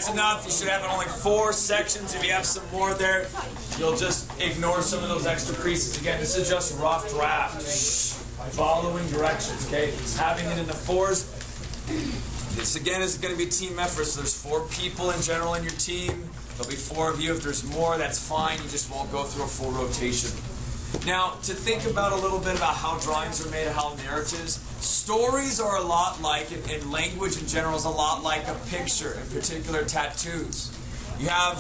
That's enough. You should have only 4 sections. If you have some more there, you'll just ignore some of those extra creases. Again, this is just rough draft. Following directions, okay? Having it in the 4s. This, again, is going to be a team effort. So there's 4 people in general in your team. There'll be 4 of you. If there's more, that's fine. You just won't go through a full rotation. Now, to think about a little bit about how drawings are made and how narratives, stories are a lot like, and language in general is a lot like a picture, in particular tattoos. You have,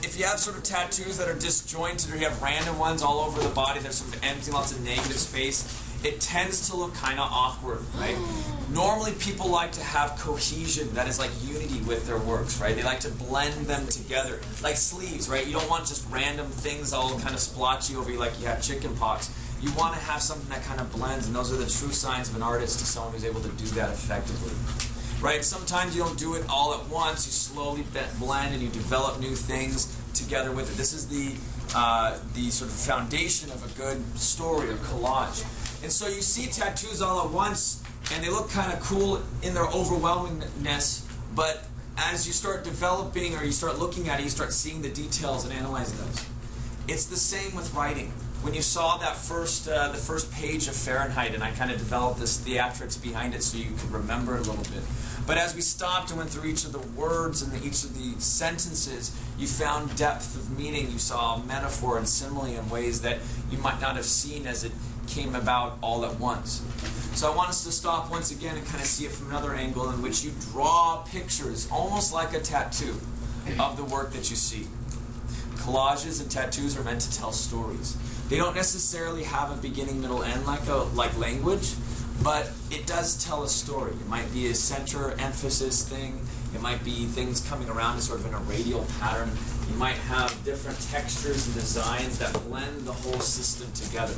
if you have sort of tattoos that are disjointed or you have random ones all over the body, there's sort of empty, lots of negative space, it tends to look kind of awkward, right? Normally people like to have cohesion, that is like unity with their works, right? They like to blend them together, like sleeves, right? You don't want just random things all kind of splotchy over you like you have chicken pox. You want to have something that kind of blends, and those are the true signs of an artist to someone who's able to do that effectively. Right? Sometimes you don't do it all at once, you slowly blend and you develop new things together with it. This is the sort of foundation of a good story or collage. And so you see tattoos all at once, and they look kind of cool in their overwhelmingness, but as you start developing or you start looking at it, you start seeing the details and analyzing those. It's the same with writing. When you saw that the first page of Fahrenheit, and I kind of developed this theatrics behind it so you could remember it a little bit. But as we stopped and went through each of the words and each of the sentences, you found depth of meaning. You saw metaphor and simile in ways that you might not have seen as it came about all at once. So I want us to stop once again and kind of see it from another angle in which you draw pictures, almost like a tattoo, of the work that you see. Collages and tattoos are meant to tell stories. They don't necessarily have a beginning, middle, end like language, but it does tell a story. It might be a center emphasis thing. It might be things coming around sort of in a radial pattern. You might have different textures and designs that blend the whole system together.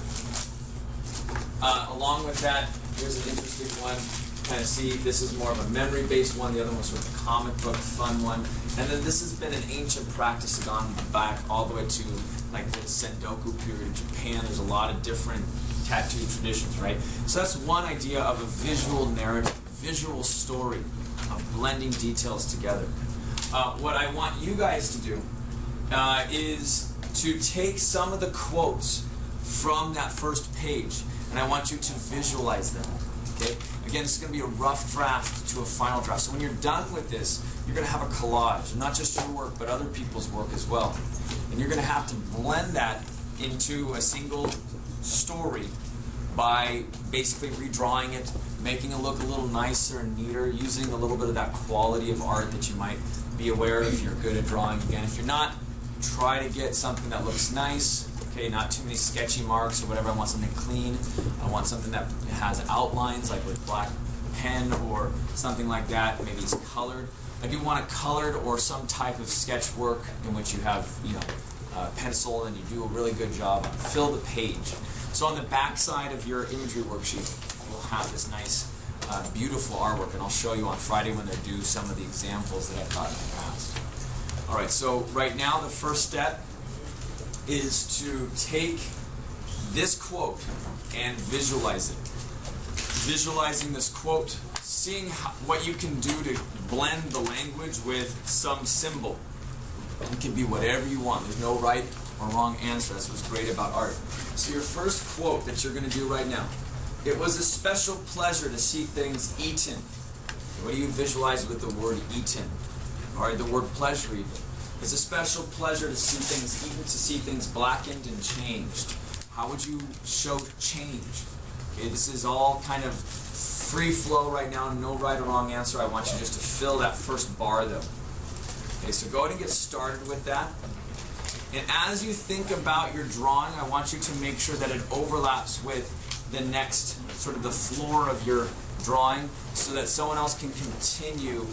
Along with that, here's an interesting one. Kind of see, this is more of a memory-based one. The other one's sort of a comic book fun one. And then this has been an ancient practice gone back all the way to like the Sendoku period in Japan. There's a lot of different tattoo traditions, right? So that's one idea of a visual narrative, visual story of blending details together. What I want you guys to do is to take some of the quotes from that first page, and I want you to visualize them. Okay? Again, this is going to be a rough draft to a final draft. So when you're done with this, you're going to have a collage, not just your work, but other people's work as well. And you're going to have to blend that into a single story by basically redrawing it, making it look a little nicer and neater, using a little bit of that quality of art that you might be aware of if you're good at drawing. Again, if you're not, try to get something that looks nice. Okay, not too many sketchy marks or whatever. I want something clean. I want something that has outlines, like with black pen or something like that. Maybe it's colored. I do want it colored or some type of sketch work in which you have, pencil and you do a really good job on fill the page. So on the back side of your imagery worksheet, you'll have this nice, beautiful artwork, and I'll show you on Friday when they're due some of the examples that I've taught in the past. All right, so right now the first step is to take this quote and visualize it. Visualizing this quote, seeing what you can do to blend the language with some symbol. It can be whatever you want. There's no right or wrong answer. That's what's great about art. So your first quote that you're going to do right now. It was a special pleasure to see things eaten. What do you visualize with the word eaten? Or the word pleasure even. It's a special pleasure to see things eaten, to see things blackened and changed. How would you show change? Okay, this is all kind of free flow right now, no right or wrong answer. I want you just to fill that first bar though. Okay, so go ahead and get started with that. And as you think about your drawing, I want you to make sure that it overlaps with the next, sort of the floor of your drawing, so that someone else can continue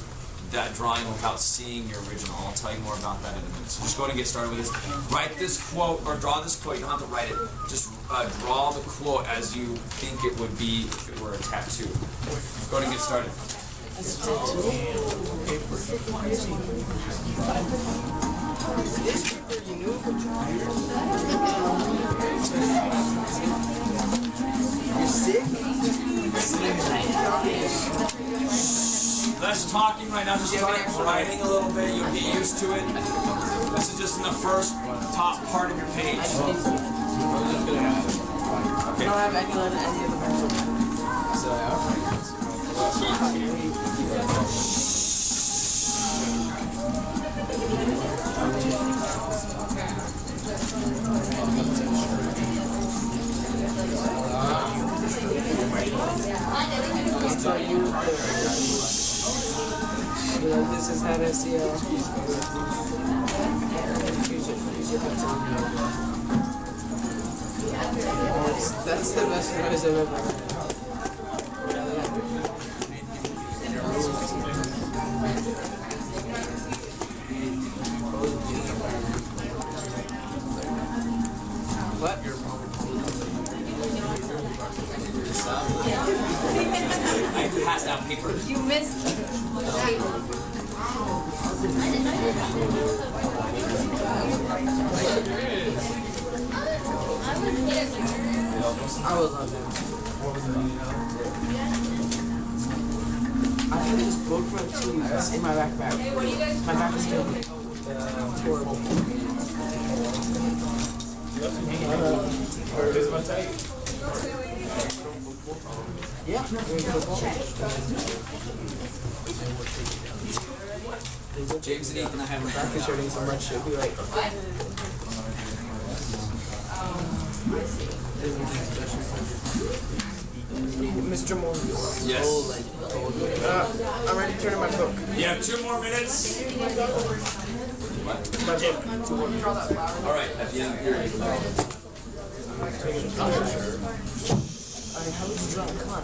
that drawing without seeing your original. I'll tell you more about that in a minute. So just go ahead and get started with this. Write this quote, or draw this quote. You don't have to write it. Just draw the quote as you think it would be if it were a tattoo. Go ahead and get started. less talking right now, just start writing a little bit, you'll get used to it. This is just in the first top part of your page. I don't have any of the pencil. This is how to see that's the best noise I've ever heard. What? I passed out paper. You missed the paper. I would love that. I have this book from Cheese in my backpack. My back is still horrible. Yeah, James and Ethan, I have my back is hurting so much. She'll be like, Mr. Moore. Yes. I'm ready to turn in my book. You have 2 more minutes. What? My book. All right, at the end of the period. How would you draw? Come on.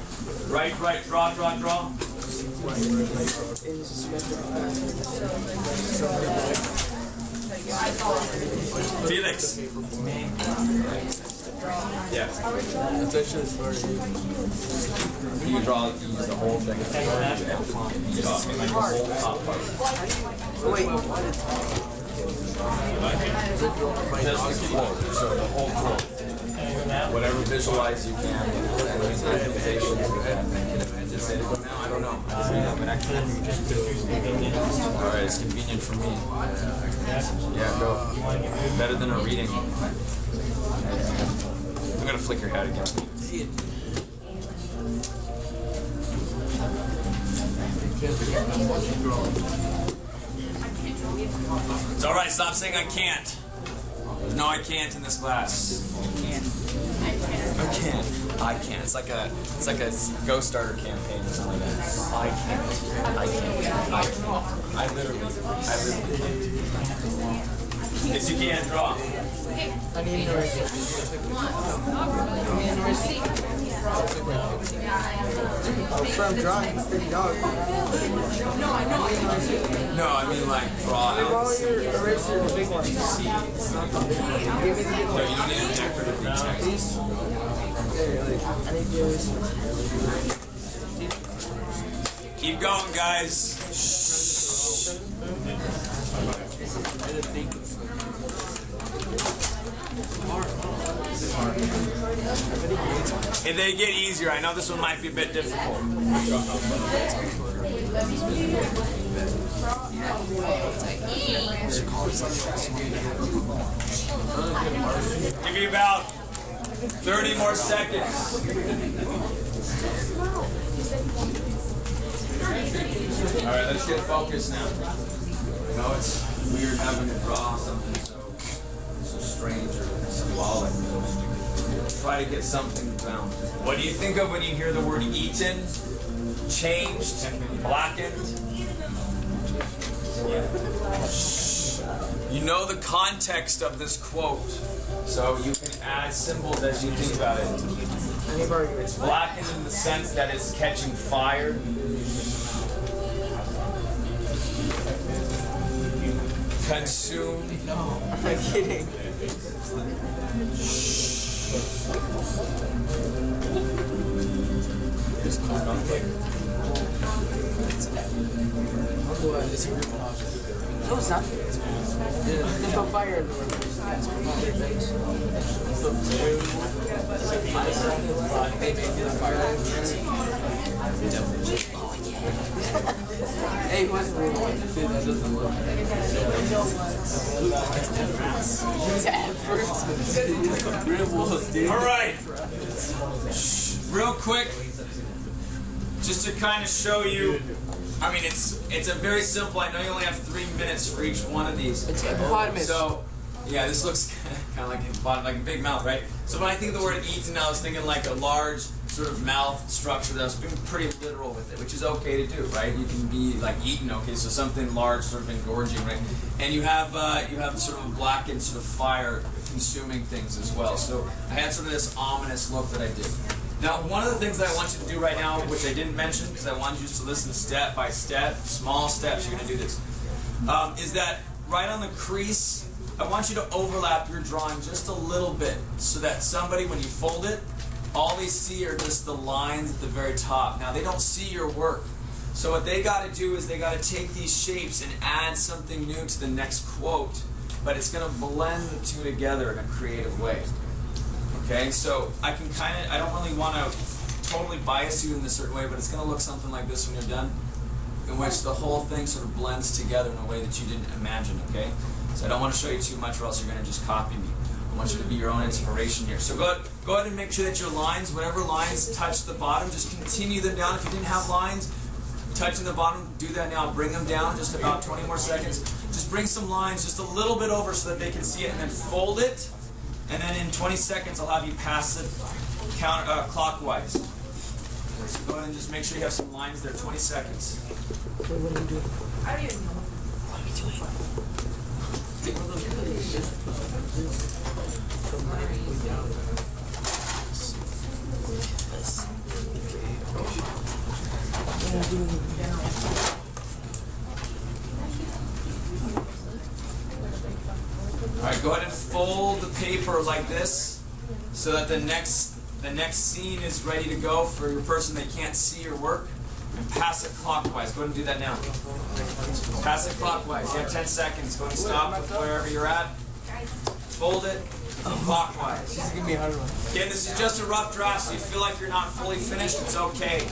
Right, draw. Felix. Yeah. That's actually smart. You can draw, use the whole thing. You draw like the whole top part. Wait. Just the quote, so the whole quote. Whatever visualize you can, and visualizations you can. Just say to go now, I don't know. Alright, it's convenient for me. Yeah, go. Better than a reading. I'm gonna flick your head again. It's alright, stop saying I can't. No, I can't in this class. I can't. It's like a ghost starter campaign or something like that. I can't. I literally can't. Because you can't draw. I need an eraser. From drawing, it's pretty dog. No, I mean like draw out. All your eraser, the big one. No, you don't need a decorative text. I need yours. Keep going, guys. If they get easier, I know this one might be a bit difficult. Give me about 30 more seconds. Alright, let's get focused now. I know it's weird having to draw something so strange or symbolic. Try to get something down. What do you think of when you hear the word eaten, changed, blackened? You know the context of this quote, so you can add symbols as you think about it. It's blackened in the sense that it's catching fire. Consumed. No, I'm not kidding. No, it's not. There's no fire everywhere. Fire. Hey, what's the real one? That doesn't look. He's at first. Real wolves, dude. All right. Real quick, just to kind of show you. I mean, it's a very simple. I know you only have 3 minutes for each one of these. It's hippopotamus. So, yeah, this looks kind of like a hippopotamus, like a big mouth, right? So when I think of the word eaten, I was thinking like a large sort of mouth structure. That I was being pretty literal with it, which is okay to do, right? You can be like eaten, okay? So something large, sort of engorging, right? And you have sort of a blackened sort of fire consuming things as well. So I had sort of this ominous look that I did. Now, one of the things that I want you to do right now, which I didn't mention because I wanted you to listen step by step, small steps, you're going to do this, is that right on the crease, I want you to overlap your drawing just a little bit so that somebody, when you fold it, all they see are just the lines at the very top. Now, they don't see your work. So what they got to do is they got to take these shapes and add something new to the next quote, but it's going to blend the two together in a creative way. Okay, so I don't really want to totally bias you in a certain way, but it's going to look something like this when you're done, in which the whole thing sort of blends together in a way that you didn't imagine, okay? So I don't want to show you too much or else you're going to just copy me. I want you to be your own inspiration here. So go ahead and make sure that your lines, whatever lines touch the bottom, just continue them down. If you didn't have lines touching the bottom, do that now. Bring them down just about 20 more seconds. Just bring some lines just a little bit over so that they can see it, and then fold it. And then in 20 seconds, I'll have you pass it clockwise. So go ahead and just make sure you have some lines there. 20 seconds. Wait, what are you doing? I don't even know. What are you doing? Alright, go ahead and fold the paper like this so that the next scene is ready to go for your person that can't see your work. And pass it clockwise. Go ahead and do that now. Pass it clockwise. You have 10 seconds. Go ahead and stop with wherever you're at. Fold it clockwise. Just give me a hard one. Again, this is just a rough draft, so you feel like you're not fully finished. It's okay.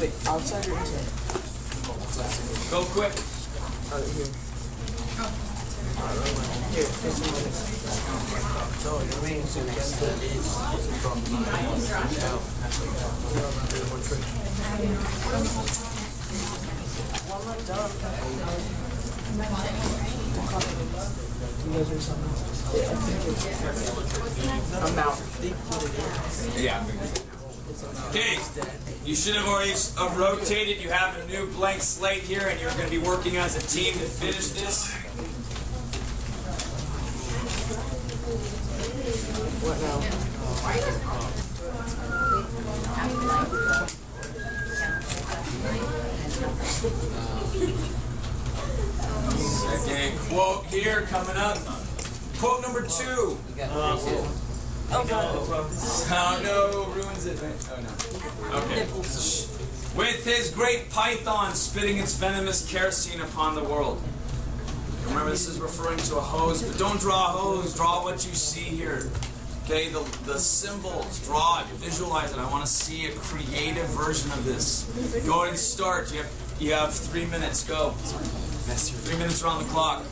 Wait, outside or inside? Go quick. Here. Here, this one. So, your main suggestion is from I'm out. Yeah. Okay. You should have already rotated. You have a new blank slate here, and you're going to be working as a team to finish this. What now? Okay, quote here coming up. Quote number 2. Oh no, ruins it. Oh no. Okay. With his great python spitting its venomous kerosene upon the world. Remember, this is referring to a hose, but don't draw a hose. Draw what you see here. Okay, the symbols, draw it, visualize it. I want to see a creative version of this. Go ahead and start. You have 3 minutes. Go. 3 minutes around the clock.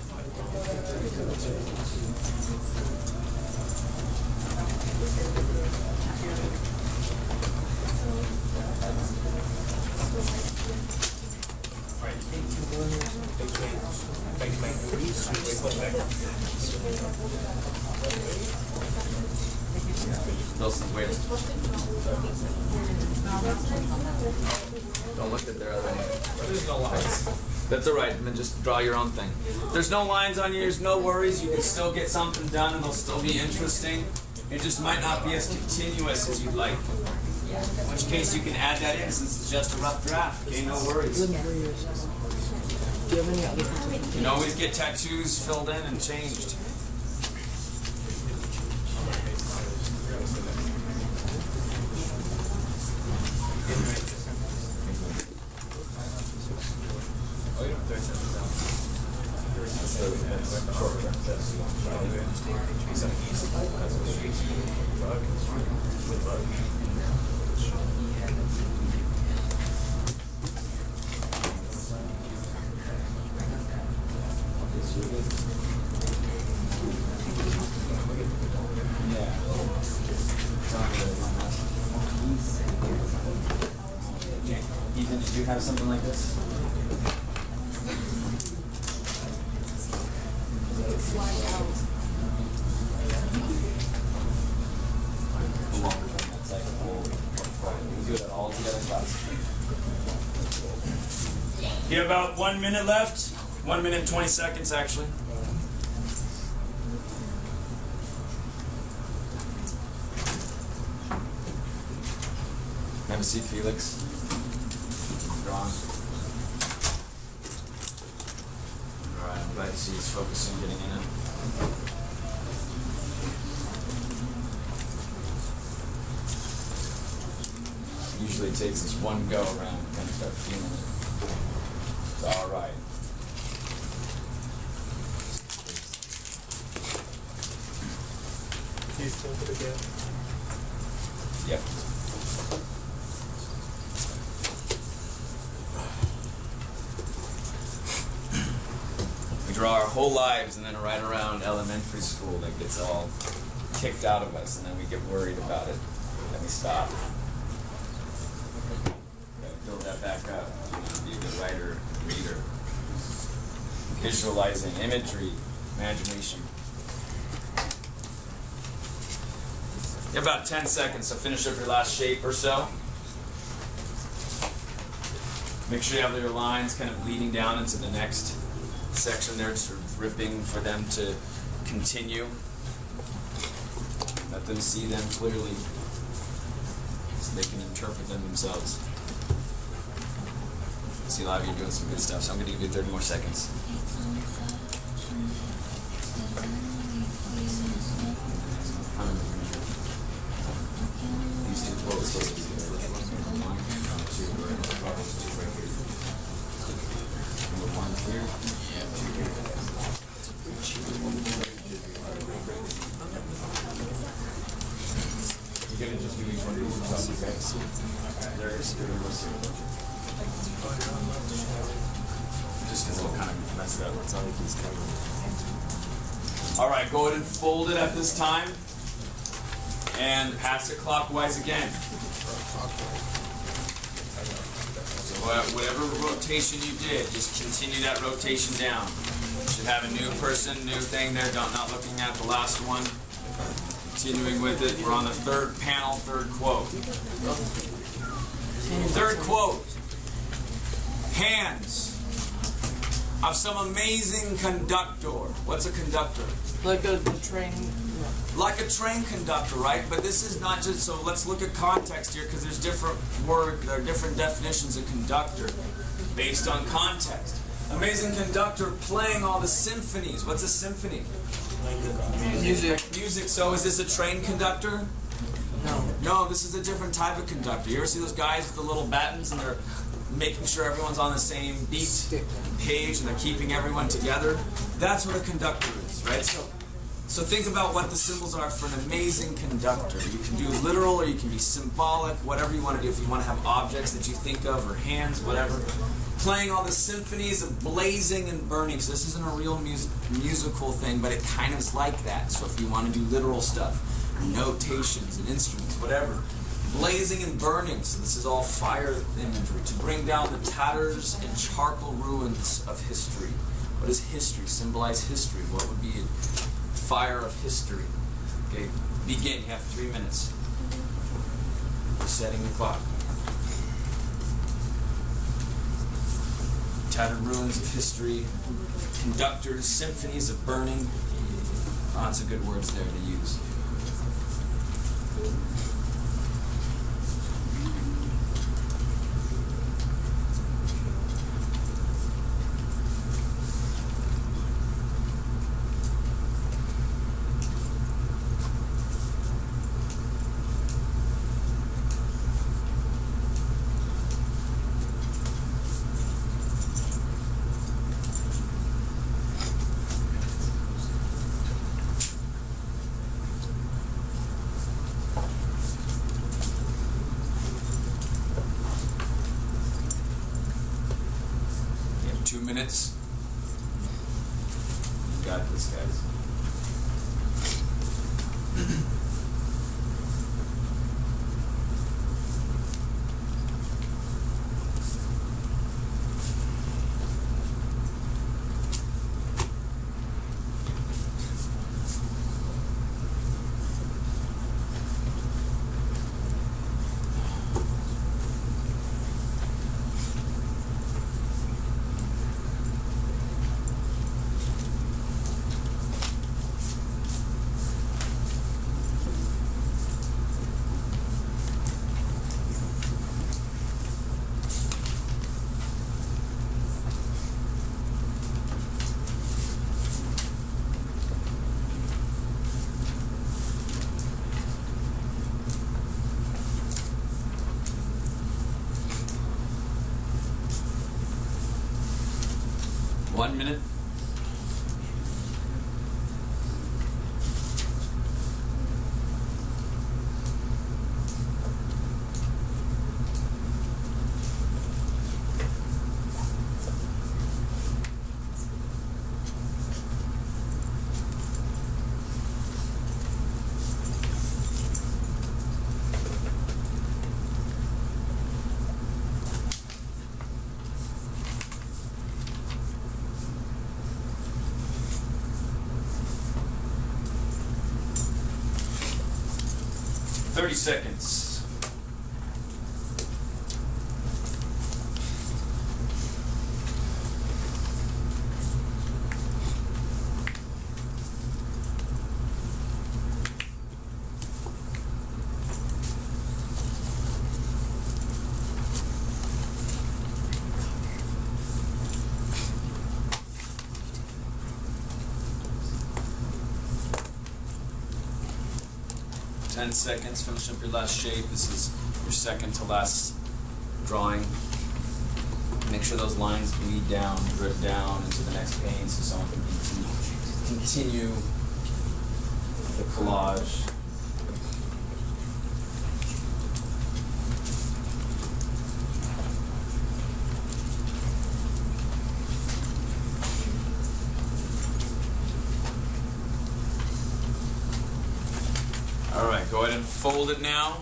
Wait. Don't look at their other one. There's no lines. That's alright, and then just draw your own thing. There's no lines on yours, no worries. You can still get something done and it'll still be interesting. It just might not be as continuous as you'd like. In which case you can add that in since it's just a rough draft. Okay, no worries. Do you have any other? You can always get tattoos filled in and changed. you have something like this? That's like a whole. We do that all together, class. You have about 1 minute left. 1 minute and 20 seconds, actually. Have a seat, Felix. Ron. Alright, I'm glad to see he's focusing, getting in it. Usually it takes us one go around to kind of start feeling it. It's alright. Can you flip it again? Yep. We draw our whole lives, and then right around elementary school that gets all kicked out of us, and then we get worried about it. Then we stop. Gotta build that back up. You know, be a good writer, reader. Visualizing, imagery, imagination. You have about 10 seconds to finish up your last shape or so. Make sure you have your lines kind of leading down into the next section there, sort of ripping for them to continue. Let them see them clearly so they can interpret them themselves. I see a lot of you doing some good stuff, so I'm going to give you 30 more seconds. These two quotes are one, two, right here. Number one here, two here. You're gonna just do each one of these yourself, okay? There's just because it'll kind of mess it up. It's all he's covering. All right, go ahead and fold it at this time, and pass it clockwise again. So whatever rotation you did, just continue that rotation down. You should have a new person, new thing there. Not looking at the last one. Continuing with it. We're on the third panel, third quote. Third quote. Hands of some amazing conductor. What's a conductor? Like a train. Like a train conductor, right? But this is not just, so let's look at context here, because there's different words, there are different definitions of conductor based on context. Amazing conductor playing all the symphonies. What's a symphony? Music. Music. So is this a train conductor? No. No, this is a different type of conductor. You ever see those guys with the little battens and they're making sure everyone's on the same beat page and they're keeping everyone together? That's what a conductor is, right? So think about what the symbols are for an amazing conductor. You can do literal or you can be symbolic, whatever you want to do. If you want to have objects that you think of or hands, whatever. Playing all the symphonies of blazing and burning. So this isn't a real musical thing, but it kind of is like that. So if you want to do literal stuff, notations and instruments, whatever. Blazing and burning. So this is all fire imagery. To bring down the tatters and charcoal ruins of history. What does history symbolize? History. What would be a fire of history? Okay, begin. You have 3 minutes. Resetting the clock. Tattered ruins of history, conductors, symphonies of burning. Lots of good words there to use. You have 2 minutes. You got this, guys. 1 minute. Seconds. Seconds, finish up your last shape. This is your second to last drawing. Make sure those lines bleed down, drip down into the next pane so someone can continue the collage. Go ahead and fold it now.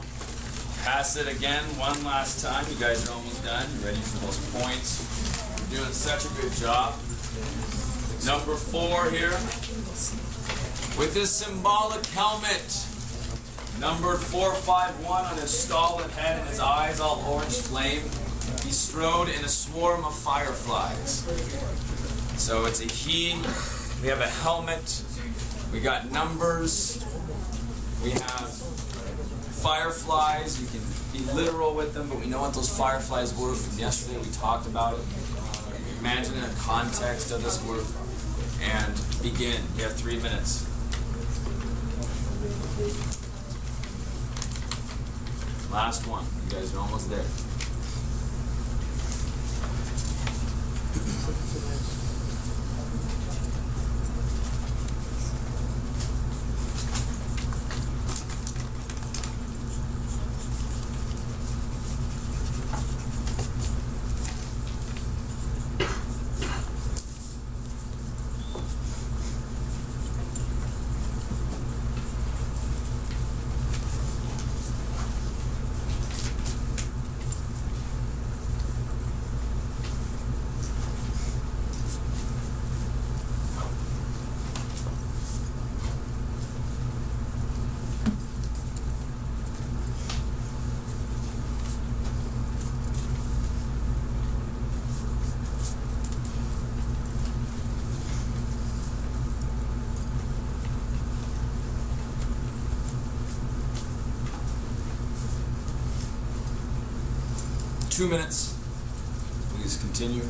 Pass it again one last time. You guys are almost done. You're ready for those points. You're doing such a good job. Number 4 here. With his symbolic helmet. Numbered 451 on his stolid head and his eyes all orange flame. He strode in a swarm of fireflies. So it's a he. We have a helmet. We got numbers. We have fireflies. You can be literal with them, but we know what those fireflies were from yesterday. We talked about it. Imagine in a context of this work and begin. You have 3 minutes. Last one. You guys are almost there. Two minutes. Please continue. You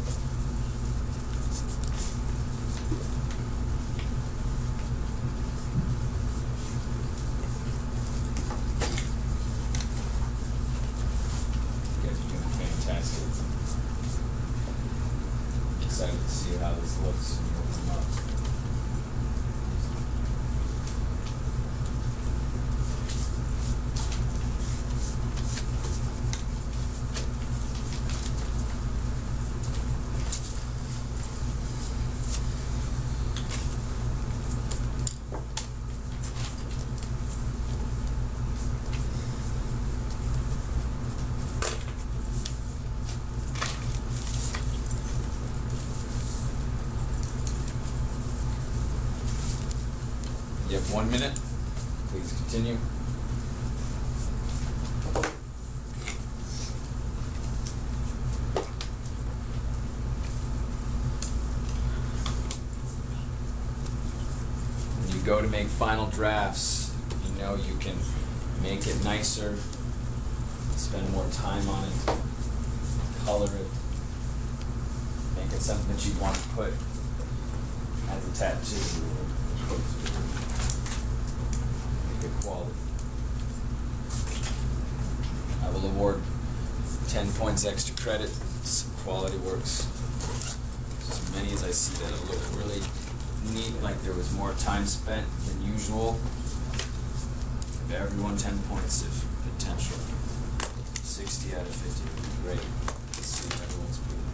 guys are doing fantastic. Excited to see how this looks when you open them up. You have 1 minute. Please continue. When you go to make final drafts, you know you can make it nicer, spend more time on it, color it, make it something that you want to put as a tattoo or poster. Good quality. I will award 10 points extra credit. Some quality works. Some many as I see that it looked really neat, like there was more time spent than usual. Give everyone 10 points of potential. 60 out of 50 would be great. Let's see if everyone's beating.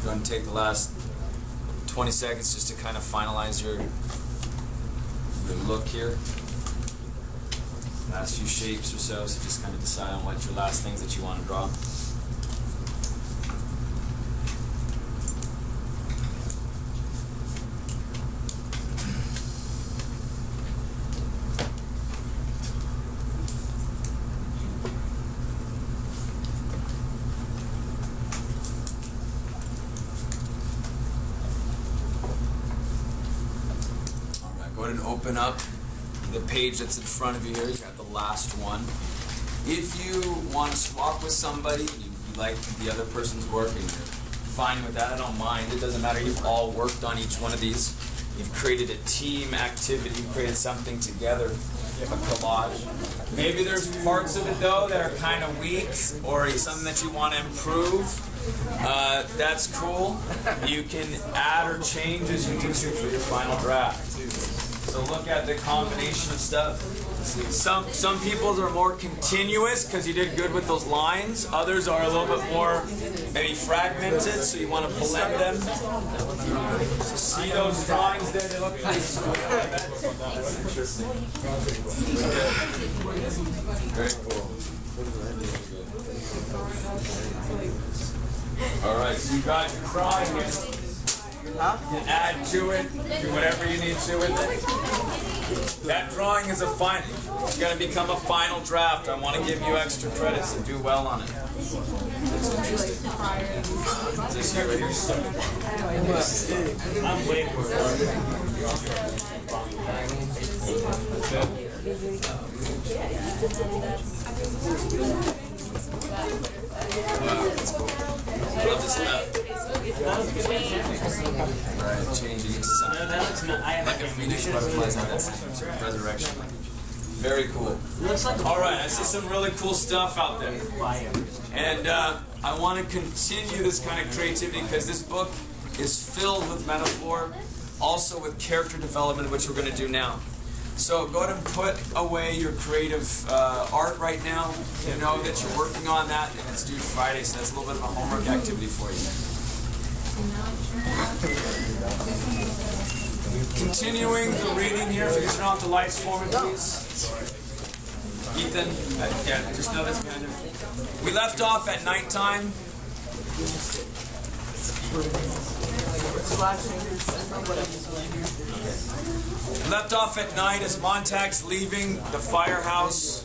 Go ahead and take the last 20 seconds just to kind of finalize your look here. Last few shapes or so, so just kind of decide on what your last things that you want to draw. Go ahead and open up the page that's in front of you here. You got the last one. If you want to swap with somebody, you like the other person's work and you're fine with that, I don't mind. It doesn't matter. You've all worked on each one of these. You've created a team activity. You've created something together. You have a collage. Maybe there's parts of it, though, that are kind of weak or something that you want to improve. That's cool. You can add or change as you need to for your final draft. So look at the combination of stuff. Some people's are more continuous because you did good with those lines. Others are a little bit more maybe fragmented, so you want to blend them. So see those drawings there? They look pretty smooth. That's interesting. Very cool. All right, so you got your drawing here. You can add to it, do whatever you need to with it. That drawing is it's going to become a final draft. I want to give you extra credits and do well on it. That's interesting. Is this here right here? I'm way more. Wow, that's cool. Love this map. Right, changing into something like a phoenix butterflies on that resurrection. Very cool. All right, I see some really cool stuff out there, and I want to continue this kind of creativity because this book is filled with metaphor, also with character development, which we're going to do now. So go ahead and put away your creative art right now. You know that you're working on that, and it's due Friday, so that's a little bit of a homework activity for you. Continuing the reading here, if you can turn off the lights for me, please. Ethan, yeah, just know that's kind of. We left off at nighttime. Left off at night as Montag's leaving the firehouse.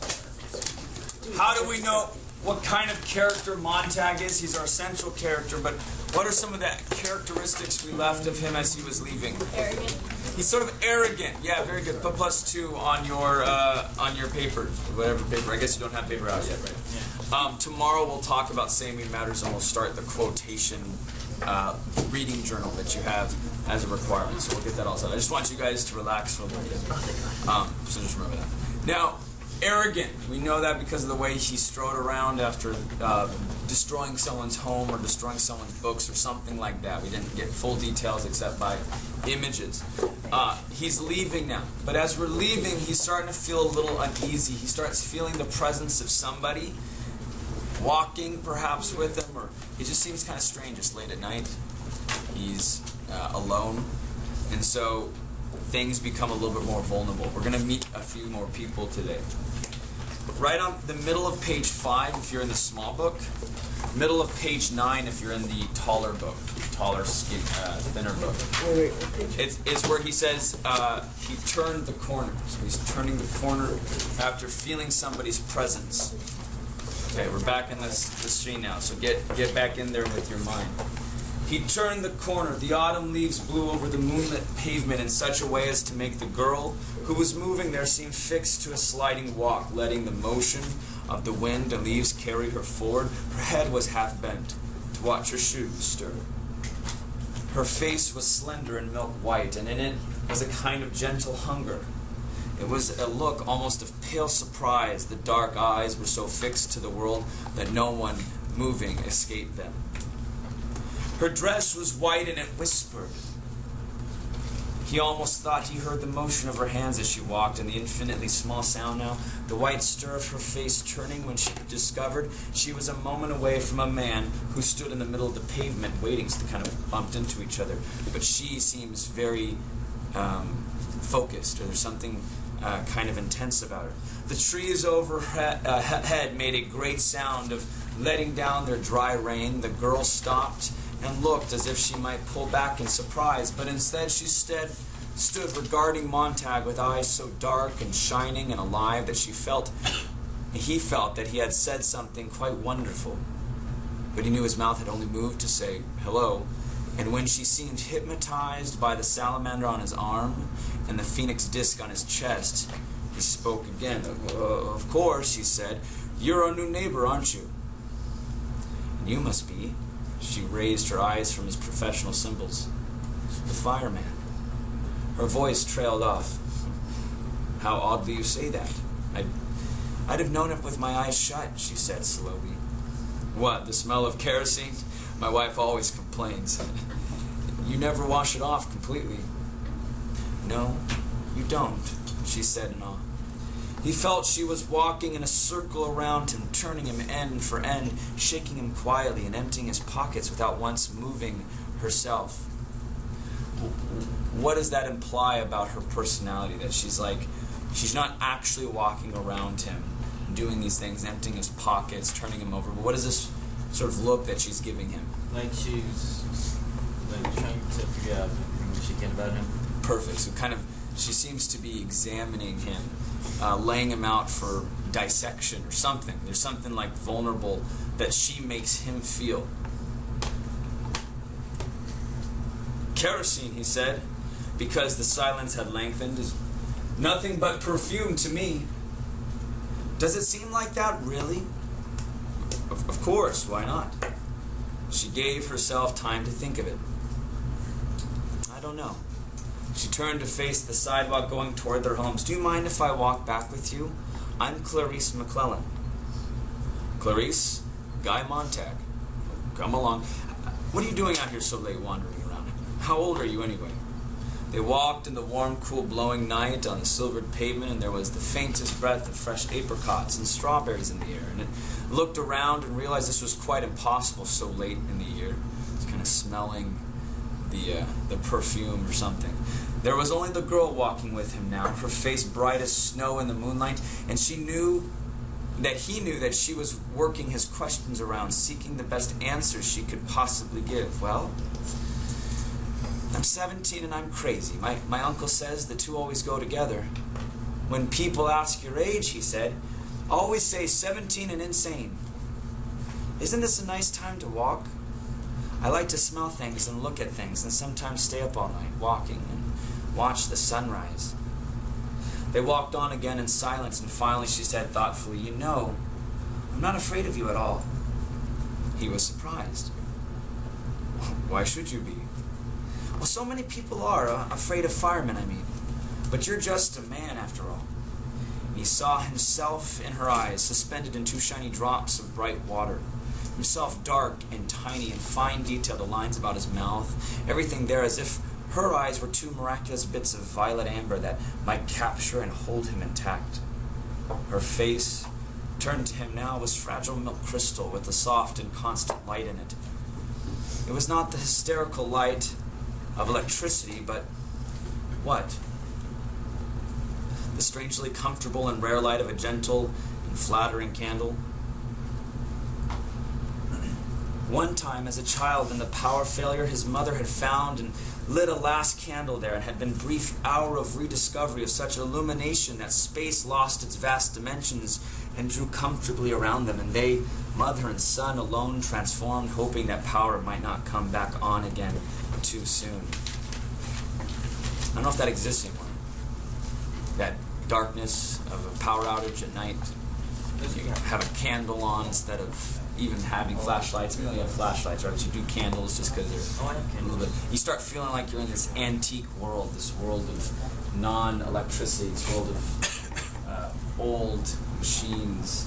How do we know what kind of character Montag is? He's our central character, but what are some of the characteristics we left of him as he was leaving? Arrogant. He's sort of arrogant. Yeah, very good. Put +2 on your paper, whatever paper. I guess you don't have paper out yet, right? Tomorrow we'll talk about Saying Matters, and we'll start the quotation reading journal that you have as a requirement. So we'll get that all set. I just want you guys to relax for a little bit. So just remember that. Now, arrogant. We know that because of the way he strode around after destroying someone's home or destroying someone's books or something like that. We didn't get full details except by images. He's leaving now. But as we're leaving, he's starting to feel a little uneasy. He starts feeling the presence of somebody walking perhaps with him, or it just seems kind of strange. It's late at night. He's alone. And so things become a little bit more vulnerable. We're going to meet a few more people today. Right on the middle of page 5 if you're in the small book, middle of page 9 if you're in the taller book, thinner book. It's where he says he turned the corner. So he's turning the corner after feeling somebody's presence. Okay, we're back in the scene now, so get back in there with your mind. He turned the corner. The autumn leaves blew over the moonlit pavement in such a way as to make the girl who was moving there seem fixed to a sliding walk, letting the motion of the wind and leaves carry her forward. Her head was half bent to watch her shoes stir. Her face was slender and milk white, and in it was a kind of gentle hunger. It was a look almost of pale surprise. The dark eyes were so fixed to the world that no one moving escaped them. Her dress was white and it whispered. He almost thought he heard the motion of her hands as she walked, and the infinitely small sound now, the white stir of her face turning when she discovered she was a moment away from a man who stood in the middle of the pavement waiting, so they kind of bumped into each other. But she seems very focused, or there's something kind of intense about her. The trees overhead made a great sound of letting down their dry rain. The girl stopped and looked as if she might pull back in surprise, but instead she stood regarding Montag with eyes so dark and shining and alive that he felt that he had said something quite wonderful. But he knew his mouth had only moved to say hello, and when she seemed hypnotized by the salamander on his arm and the phoenix disc on his chest, he spoke again. Of course, he said, "You're our new neighbor, aren't you?" "And you must be." She raised her eyes from his professional symbols. "The fireman." Her voice trailed off. "How oddly you say that. I'd have known it with my eyes shut," she said slowly. "What, the smell of kerosene? My wife always complains." "You never wash it off completely." "No, you don't," she said in awe. He felt she was walking in a circle around him, turning him end for end, shaking him quietly and emptying his pockets without once moving herself. What does that imply about her personality? That she's not actually walking around him, doing these things, emptying his pockets, turning him over. But what is this sort of look that she's giving him? Like she's trying to figure out what she can about him. Perfect. So she seems to be examining him, laying him out for dissection or something. There's something like vulnerable that she makes him feel. "Kerosene," he said, because the silence had lengthened, "is nothing but perfume to me." "Does it seem like that, really?" Of course, why not?" She gave herself time to think of it. "I don't know." She turned to face the sidewalk going toward their homes. "Do you mind if I walk back with you? I'm Clarice McClellan." "Clarice? Guy Montag. Come along. What are you doing out here so late wandering around? How old are you anyway?" They walked in the warm, cool, blowing night on the silvered pavement, and there was the faintest breath of fresh apricots and strawberries in the air. And it looked around and realized this was quite impossible so late in the year. It's kind of smelling the perfume or something. There was only the girl walking with him now, her face bright as snow in the moonlight, and he knew that she was working his questions around, seeking the best answers she could possibly give. "Well, I'm 17 and I'm crazy. My uncle says the two always go together. When people ask your age," he said, "always say 17 and insane. Isn't this a nice time to walk? I like to smell things and look at things and sometimes stay up all night walking and watch the sunrise." They walked on again in silence, and finally she said thoughtfully, "You know, I'm not afraid of you at all." He was surprised. "Why should you be?" "Well, so many people are afraid of firemen, I mean. But you're just a man after all." He saw himself in her eyes, suspended in two shiny drops of bright water. Himself dark and tiny, in fine detail, the lines about his mouth, everything there as if her eyes were two miraculous bits of violet amber that might capture and hold him intact. Her face, turned to him now, was fragile milk crystal with a soft and constant light in it. It was not the hysterical light of electricity, but what? The strangely comfortable and rare light of a gentle and flattering candle. One time, as a child, in the power failure, his mother had found and lit a last candle there, and had been a brief hour of rediscovery of such illumination that space lost its vast dimensions and drew comfortably around them, and they, mother and son, alone transformed, hoping that power might not come back on again too soon. I don't know if that exists anymore. That darkness of a power outage at night. You have a candle on instead of even having flashlights. I mean, you have flashlights, right? But you do candles just because they're a little bit. You start feeling like you're in this antique world, this world of non-electricity, this world of old machines.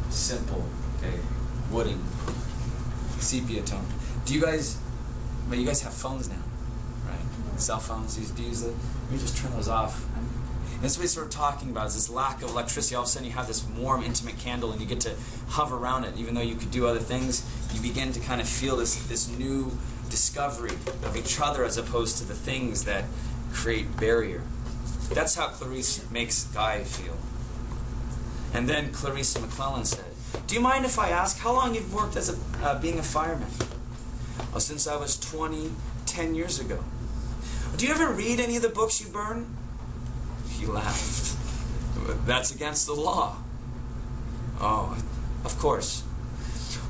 Simple, okay? wooden, sepia tone. Do you guys? Well, you guys have phones now, right? Cell phones. Do you use it? Let me just turn those off. And that's what we're sort of talking about, is this lack of electricity. All of a sudden you have this warm, intimate candle and you get to hover around it. Even though you could do other things, you begin to kind of feel this new discovery of each other as opposed to the things that create barrier. That's how Clarice makes Guy feel. And then Clarissa McClellan said, "Do you mind if I ask how long you've worked as being a fireman?" "Oh, since I was 20, 10 years ago." "Do you ever read any of the books you burn?" He laughed. "That's against the law." "Oh, of course."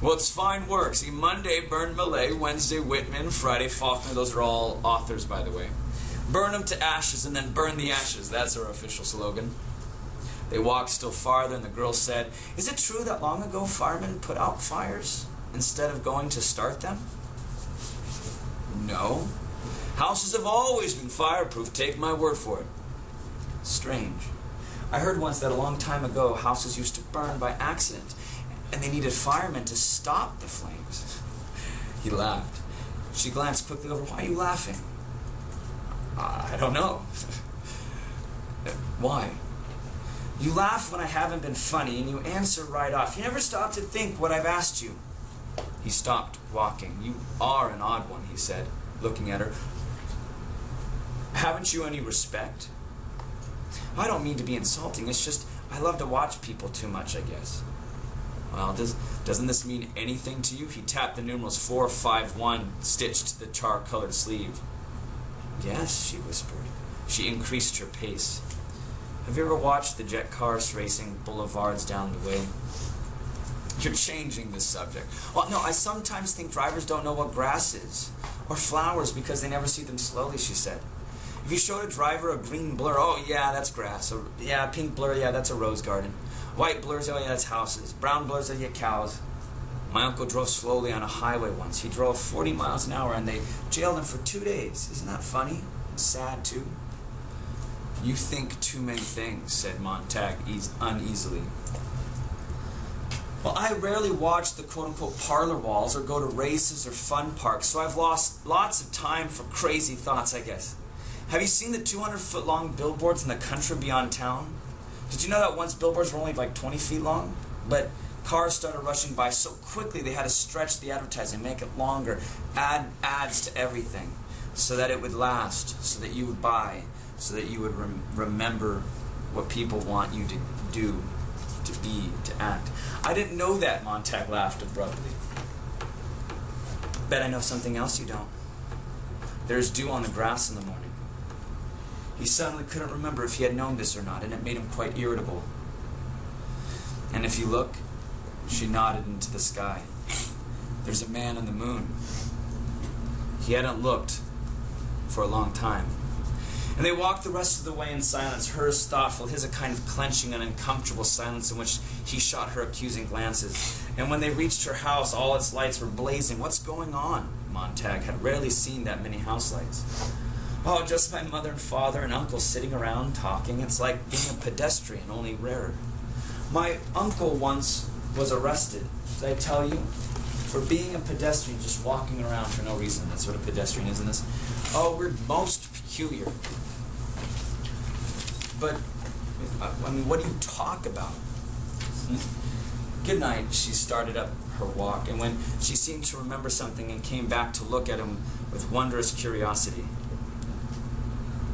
"Well, it's fine work. See, Monday, burn Millay, Wednesday, Whitman, Friday, Faulkner." Those are all authors, by the way. "Burn them to ashes and then burn the ashes." That's our official slogan. They walked still farther and the girl said, "Is it true that long ago firemen put out fires instead of going to start them?" "No. Houses have always been fireproof. Take my word for it." "Strange. I heard once that a long time ago houses used to burn by accident and they needed firemen to stop the flames." He laughed. She glanced quickly over. "Why are you laughing?" "I don't know." "Why?" "You laugh when I haven't been funny and you answer right off. You never stop to think what I've asked you." He stopped walking. "You are an odd one," he said, looking at her. "Haven't you any respect?" "I don't mean to be insulting. It's just I love to watch people too much, I guess." "Well, doesn't this mean anything to you?" He tapped the numerals 451 stitched to the char-colored sleeve. "Yes," she whispered. She increased her pace. "Have you ever watched the jet cars racing boulevards down the way?" "You're changing this subject." "Well, no, I sometimes think drivers don't know what grass is, or flowers, because they never see them slowly," she said. "If you showed a driver a green blur, oh yeah, that's grass. Or, yeah, pink blur, yeah, that's a rose garden. White blurs, oh yeah, that's houses. Brown blurs, oh yeah, cows." My uncle drove slowly on a highway once. He drove 40 miles an hour and they jailed him for 2 days. Isn't that funny? And sad too. "You think too many things," said Montag uneasily. "Well, I rarely watch the quote-unquote parlor walls or go to races or fun parks, so I've lost lots of time for crazy thoughts, I guess. Have you seen the 200-foot-long billboards in the country beyond town? Did you know that once billboards were only like 20 feet long? But cars started rushing by so quickly they had to stretch the advertising, make it longer, add ads to everything, so that it would last, so that you would buy, so that you would remember what people want you to do, to be, to act." "I didn't know that," Montag laughed abruptly. "Bet I know something else you don't. There's dew on the grass in the morning." He suddenly couldn't remember if he had known this or not, and it made him quite irritable. "And if you look," she nodded into the sky, "there's a man on the moon." He hadn't looked for a long time. And they walked the rest of the way in silence, hers thoughtful, his a kind of clenching and uncomfortable silence in which he shot her accusing glances. And when they reached her house, all its lights were blazing. "What's going on?" Montag had rarely seen that many house lights. "Oh, just my mother and father and uncle sitting around talking. It's like being a pedestrian, only rarer. My uncle once was arrested, did I tell you? For being a pedestrian, just walking around for no reason. That's what a pedestrian is in this. Oh, we're most peculiar. But, I mean, what do you talk about?" "Good night." She started up her walk, and when she seemed to remember something and came back to look at him with wondrous curiosity.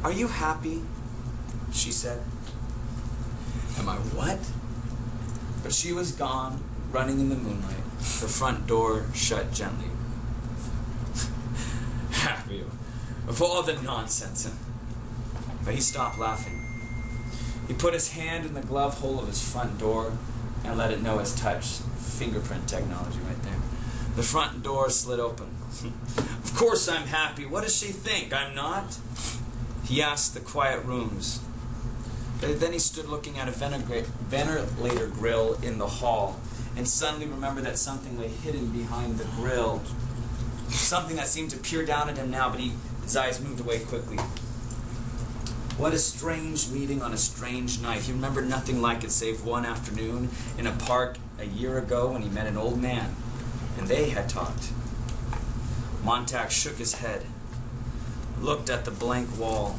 "Are you happy?" she said. "Am I what?" But she was gone, running in the moonlight, the front door shut gently. Happy? Of all the nonsense. But he stopped laughing. He put his hand in the glove hole of his front door and let it know his touch. Fingerprint technology right there. The front door slid open. "Of course I'm happy. What does she think? I'm not?" He asked the quiet rooms. Then he stood looking at a ventilator grill in the hall and suddenly remembered that something lay hidden behind the grill. Something that seemed to peer down at him now, but his eyes moved away quickly. What a strange meeting on a strange night. He remembered nothing like it save one afternoon in a park a year ago when he met an old man, and they had talked. Montag shook his head, looked at the blank wall.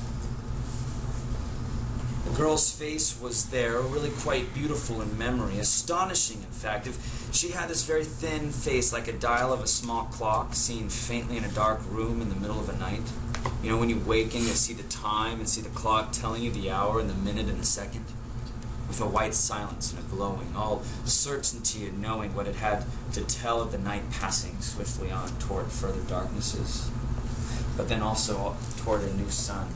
The girl's face was there, really quite beautiful in memory, astonishing, in fact. If she had this very thin face, like a dial of a small clock, seen faintly in a dark room in the middle of a night. You know, when you waking, you see the time and see the clock telling you the hour and the minute and the second. With a white silence and a glowing, all certainty in knowing what it had to tell of the night passing swiftly on toward further darknesses, but then also toward a new sun.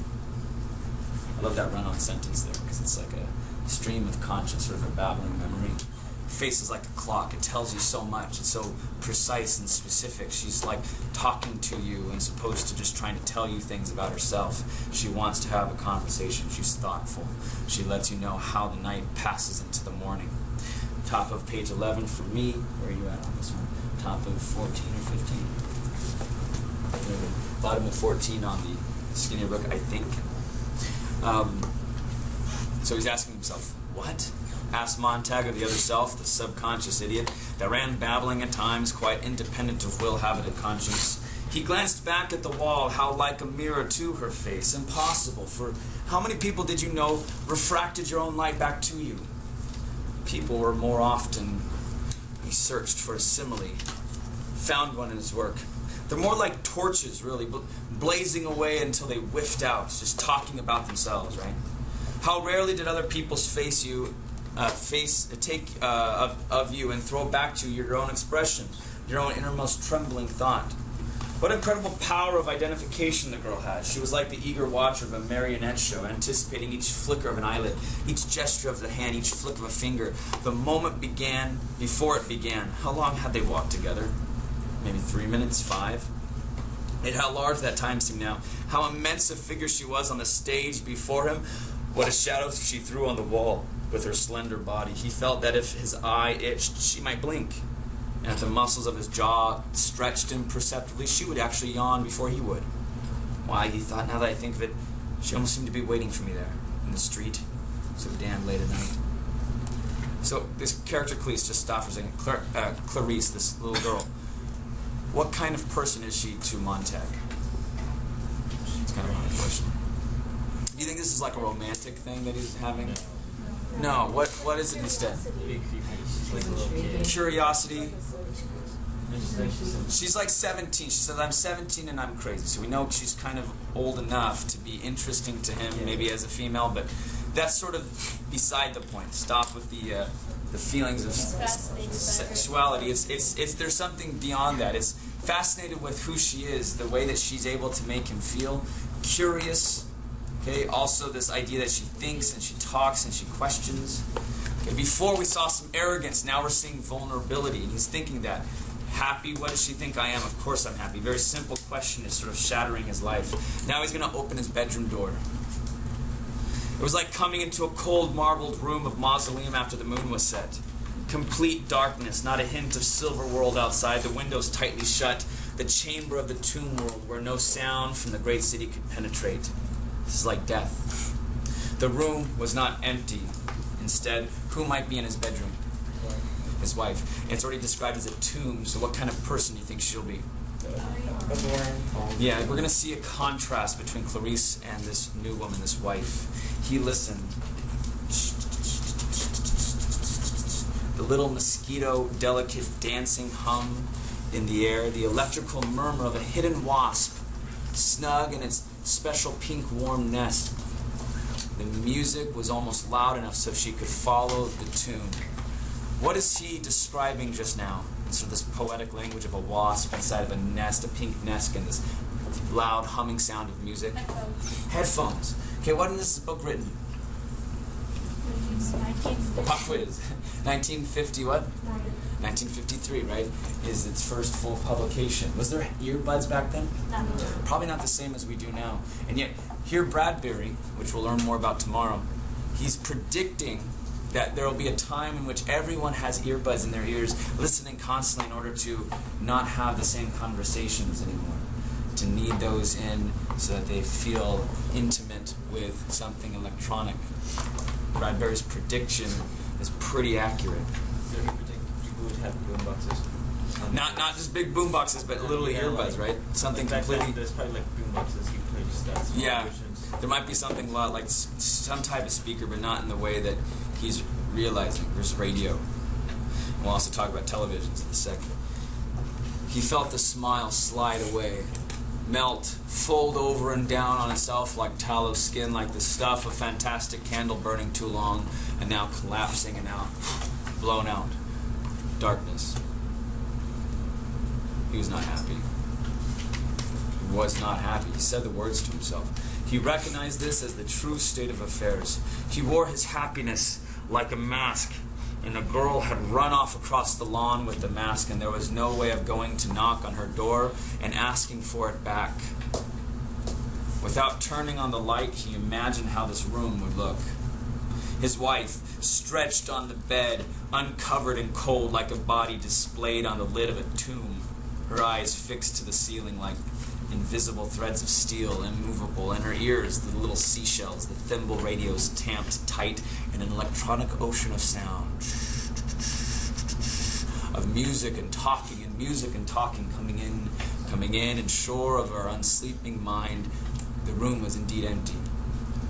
I love that run-on sentence there, because it's like a stream of conscious, sort of a babbling memory. Her face is like a clock. It tells you so much. It's so precise and specific. She's like talking to you as opposed to just trying to tell you things about herself. She wants to have a conversation. She's thoughtful. She lets you know how the night passes into the morning. Top of page 11 for me. Where are you at on this one? Top of 14 or 15? Bottom of 14 on the skinny book, I think. So he's asking himself, what? Asked Montag of the other self, the subconscious idiot, that ran babbling at times, quite independent of will, habit, and conscience. He glanced back at the wall, how like a mirror to her face. Impossible, for how many people did you know refracted your own light back to you? People were more often, he searched for a simile, found one in his work. They're more like torches, really, blazing away until they whiffed out, just talking about themselves, right? How rarely did other people's take of you and throw back to you your own expression, your own innermost trembling thought. What incredible power of identification the girl had. She was like the eager watcher of a marionette show, anticipating each flicker of an eyelid, each gesture of the hand, each flick of a finger. The moment began before it began. How long had they walked together? Maybe 3 minutes, 5? And how large that time seemed now. How immense a figure she was on the stage before him. What a shadow she threw on the wall with her slender body. He felt that if his eye itched, she might blink. And if the muscles of his jaw stretched imperceptibly, she would actually yawn before he would. Why, he thought, now that I think of it, she almost seemed to be waiting for me there, in the street, so damn late at night. So this character Clarice just stopped for a second. Clarice, this little girl. What kind of person is she to Montag? It's kind of a hard question. Do you think this is like a romantic thing that he's having? No. What is it instead? She's like a little kid. Curiosity. She's like 17. She says, I'm 17 and I'm crazy. So we know she's kind of old enough to be interesting to him, maybe as a female, but that's sort of beside the point. Stop with the feelings of sexuality. It's there's something beyond that. It's fascinated with who she is, the way that she's able to make him feel, curious. Okay, also this idea that she thinks and she talks and she questions. Okay, before we saw some arrogance, now we're seeing vulnerability, and he's thinking that. Happy, what does she think I am? Of course I'm happy. Very simple question is sort of shattering his life. Now he's going to open his bedroom door. It was like coming into a cold marbled room of mausoleum after the moon was set. Complete darkness, not a hint of silver world outside, the windows tightly shut, the chamber of the tomb world where no sound from the great city could penetrate. This is like death. The room was not empty. Instead, who might be in his bedroom? His wife. And it's already described as a tomb, so what kind of person do you think she'll be? Yeah, we're going to see a contrast between Clarice and this new woman, this wife. He listened. The little mosquito, delicate dancing hum in the air, the electrical murmur of a hidden wasp, snug in its special pink warm nest. The music was almost loud enough so she could follow the tune. What is he describing just now? So this poetic language of a wasp inside of a nest, a pink nest, and this loud humming sound of music. Headphones. Okay, when was this book written? Pop quiz. 1950 what? 1953, right? Is its first full publication. Was there earbuds back then? No. Probably not the same as we do now. And yet, here Bradbury, which we'll learn more about tomorrow, he's predicting that there will be a time in which everyone has earbuds in their ears, listening constantly in order to not have the same conversations anymore. to knead those in so that they feel intimate with something electronic. Bradbury's prediction is pretty accurate. So you predict people would have boomboxes? Not just big boomboxes, but little earbuds, right? Something completely. There's probably like boomboxes you play just that. Small Yeah, versions. there might be something like some type of speaker, but not in the way that he's realizing. There's radio. And we'll also talk about televisions in a second. He felt the smile slide away, melt, fold over and down on itself like tallow skin, like the stuff of fantastic candle burning too long, and now collapsing and out, blown out. Darkness. He was not happy. He was not happy. He said the words to himself. He recognized this as the true state of affairs. He wore his happiness like a mask, and a girl had run off across the lawn with the mask, and there was no way of going to knock on her door and asking for it back. Without turning on the light, he imagined how this room would look. His wife, stretched on the bed, uncovered and cold like a body displayed on the lid of a tomb, her eyes fixed to the ceiling like invisible threads of steel, immovable, and her ears, the little seashells, the thimble radios tamped tight in an electronic ocean of sound. Of music and talking coming in, and sure of her unsleeping mind, the room was indeed empty.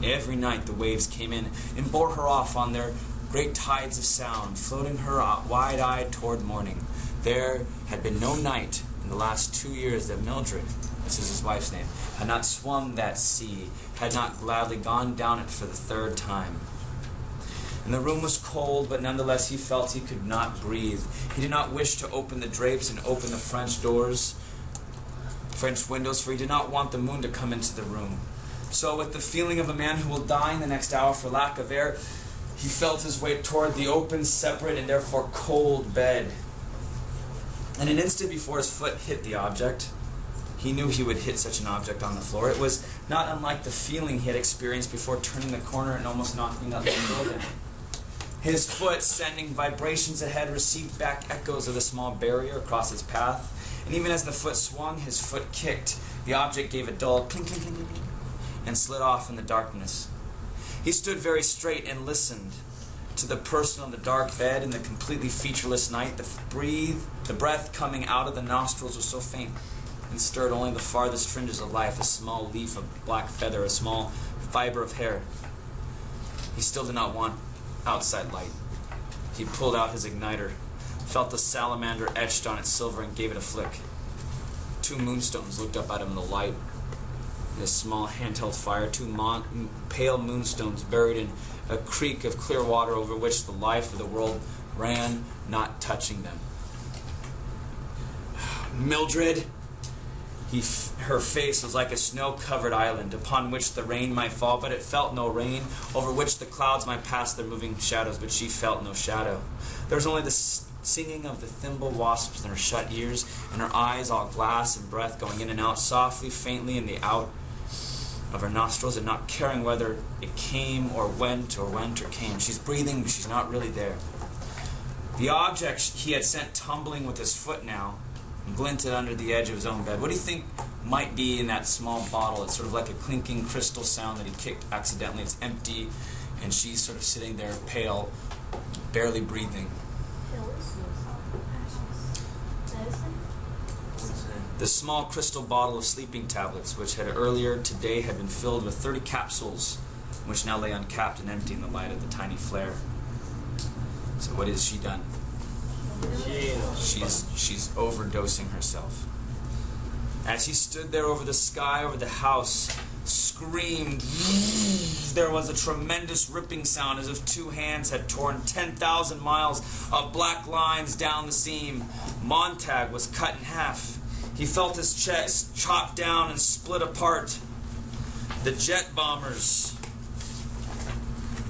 Every night the waves came in and bore her off on their great tides of sound, floating her wide-eyed toward morning. There had been no night in the last 2 years that Mildred, this is his wife's name, had not swum that sea, had not gladly gone down it for the third time. And the room was cold, but nonetheless he felt he could not breathe. He did not wish to open the drapes and open the French windows, for he did not want the moon to come into the room. So with the feeling of a man who will die in the next hour for lack of air, he felt his way toward the open, separate, and therefore cold bed. And an instant before his foot hit the object, he knew he would hit such an object on the floor. It was not unlike the feeling he had experienced before turning the corner and almost knocking out the building. His foot, sending vibrations ahead, received back echoes of the small barrier across his path. And even as the foot swung, his foot kicked. The object gave a dull clink, clink, clink, clink, and slid off in the darkness. He stood very straight and listened to the person on the dark bed in the completely featureless night. The breath coming out of the nostrils was so faint and stirred only the farthest fringes of life, a small leaf of black feather, a small fiber of hair. He still did not want outside light. He pulled out his igniter, felt the salamander etched on its silver, and gave it a flick. 2 moonstones looked up at him in the light. In a small handheld fire, 2 pale moonstones buried in a creek of clear water over which the life of the world ran, not touching them. Mildred! Her face was like a snow-covered island upon which the rain might fall, but it felt no rain, over which the clouds might pass their moving shadows, but she felt no shadow. There was only the singing of the thimble wasps in her shut ears, and her eyes all glass and breath going in and out softly, faintly in the out of her nostrils, and not caring whether it came or went or came. She's breathing, but she's not really there. The object he had sent tumbling with his foot now glinted under the edge of his own bed. What do you think might be in that small bottle? It's sort of like a clinking crystal sound that he kicked accidentally. It's empty, and she's sort of sitting there pale, barely breathing. The small crystal bottle of sleeping tablets, which had earlier today had been filled with 30 capsules, which now lay uncapped and empty in the light of the tiny flare. So what has she done? She's overdosing herself. As he stood there over the sky, over the house, screamed, there was a tremendous ripping sound as if 2 hands had torn 10,000 miles of black lines down the seam. Montag was cut in half. He felt his chest chopped down and split apart. The jet bombers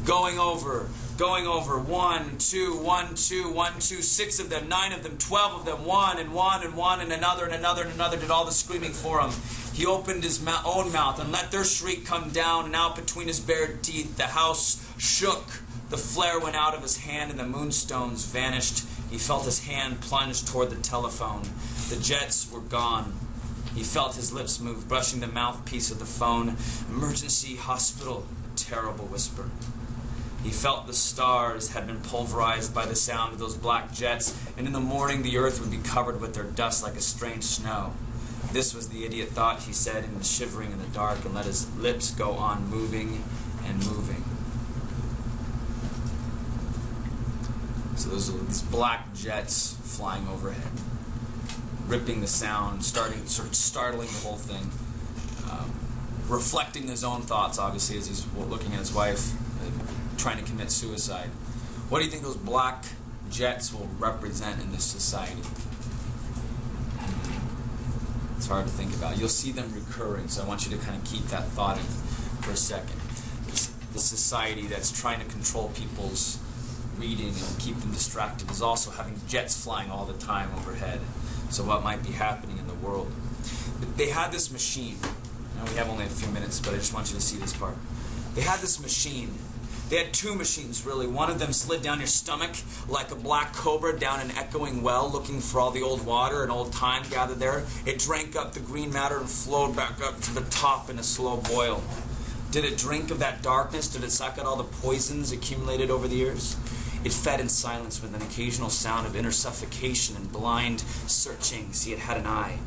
going over. 1, 2, 1, 2, 1, 2, 6 of them, 9 of them, 12 of them, one, and another, and another, and another did all the screaming for him. He opened his own mouth and let their shriek come down and out between his bared teeth. The house shook. The flare went out of his hand and the moonstones vanished. He felt his hand plunge toward the telephone. The jets were gone. He felt his lips move, brushing the mouthpiece of the phone. Emergency hospital. Terrible whisper. He felt the stars had been pulverized by the sound of those black jets, and in the morning the earth would be covered with their dust like a strange snow. This was the idiot thought, he said, and was shivering in the dark, and let his lips go on moving and moving. So those are these black jets flying overhead, ripping the sound, sort of startling the whole thing, reflecting his own thoughts, obviously, as he's looking at his wife, trying to commit suicide. What do you think those black jets will represent in this society? It's hard to think about. You'll see them recurring, so I want you to kind of keep that thought in for a second. The society that's trying to control people's reading and keep them distracted is also having jets flying all the time overhead. So what might be happening in the world? But they had this machine. Now we have only a few minutes, but I just want you to see this part. They had this machine. They had two machines, really. One of them slid down your stomach like a black cobra down an echoing well, looking for all the old water and old time gathered there. It drank up the green matter and flowed back up to the top in a slow boil. Did it drink of that darkness? Did it suck out all the poisons accumulated over the years? It fed in silence with an occasional sound of inner suffocation and blind searching. See, it had an eye.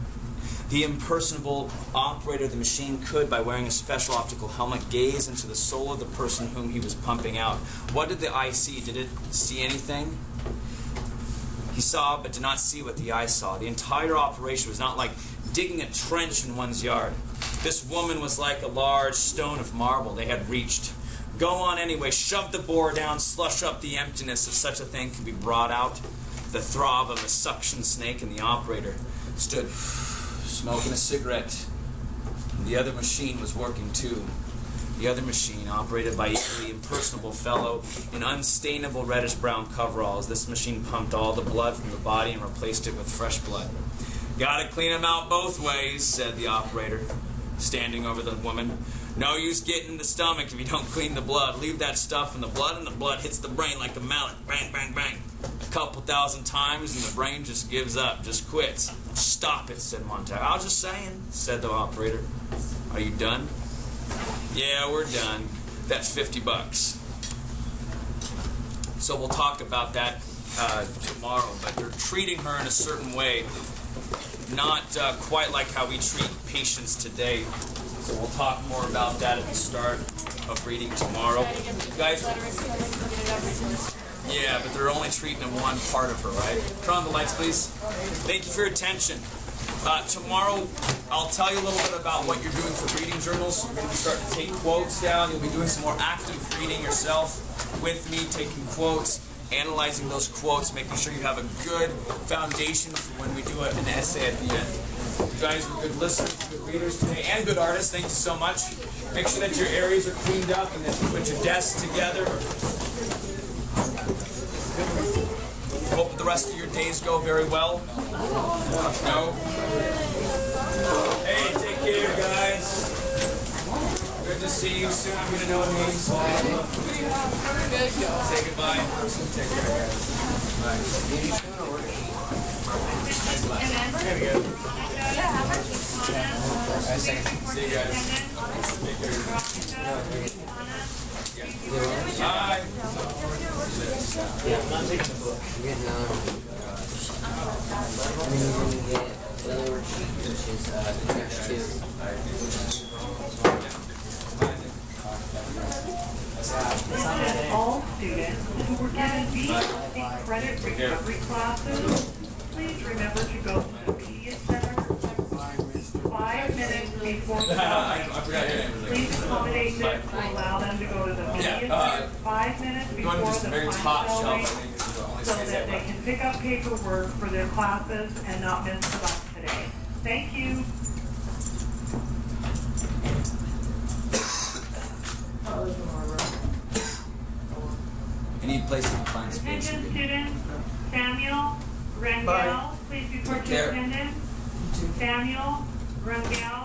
The impersonable operator of the machine could, by wearing a special optical helmet, gaze into the soul of the person whom he was pumping out. What did the eye see? Did it see anything? He saw, but did not see what the eye saw. The entire operation was not like digging a trench in one's yard. This woman was like a large stone of marble they had reached. Go on anyway, shove the bore down, slush up the emptiness if such a thing could be brought out. The throb of a suction snake, and the operator stood smoking a cigarette. And the other machine was working too. The other machine, operated by equally impersonable fellow in unstainable reddish-brown coveralls. This machine pumped all the blood from the body and replaced it with fresh blood. Gotta clean them out both ways, said the operator, standing over the woman. No use getting in the stomach if you don't clean the blood. Leave that stuff in the blood, and the blood hits the brain like a mallet. Bang, bang, bang. A couple thousand times, and the brain just gives up, just quits. Stop it, said Montag. I was just saying, said the operator. Are you done? Yeah, we're done. That's $50. So we'll talk about that tomorrow, but they're treating her in a certain way, not quite like how we treat patients today. So we'll talk more about that at the start of reading tomorrow. Guys, yeah, but they're only treating one part of her, right? Turn on the lights, please. Thank you for your attention. Tomorrow, I'll tell you a little bit about what you're doing for reading journals. You're going to be starting to take quotes down. You'll be doing some more active reading yourself with me, taking quotes, analyzing those quotes, making sure you have a good foundation for when we do an essay at the end. You guys are good listeners, good readers today, and good artists. Thank you so much. Make sure that your areas are cleaned up and that you put your desks together. Hope that the rest of your days go very well. No? Hey, take care, guys. Good to see you soon. I'm going to know what it means. Say goodbye. Take care, guys. Bye. There we go. See you guys. Take care. Bye. Yeah, I'm not taking the book. I'm getting another one. And then you're going to get the other sheet, which is trash 2. All students who were given B.5 credit recovery classes, please remember to go to the media center 5 minutes before class. Please accommodate them to allow them to go to the media center 5 minutes before the final bell rings so that they can pick up paperwork for their classes and not miss the bus today. Thank you. Any place you can find space. Attention students, Samuel Rangel, please report your attendance. Samuel Rangel.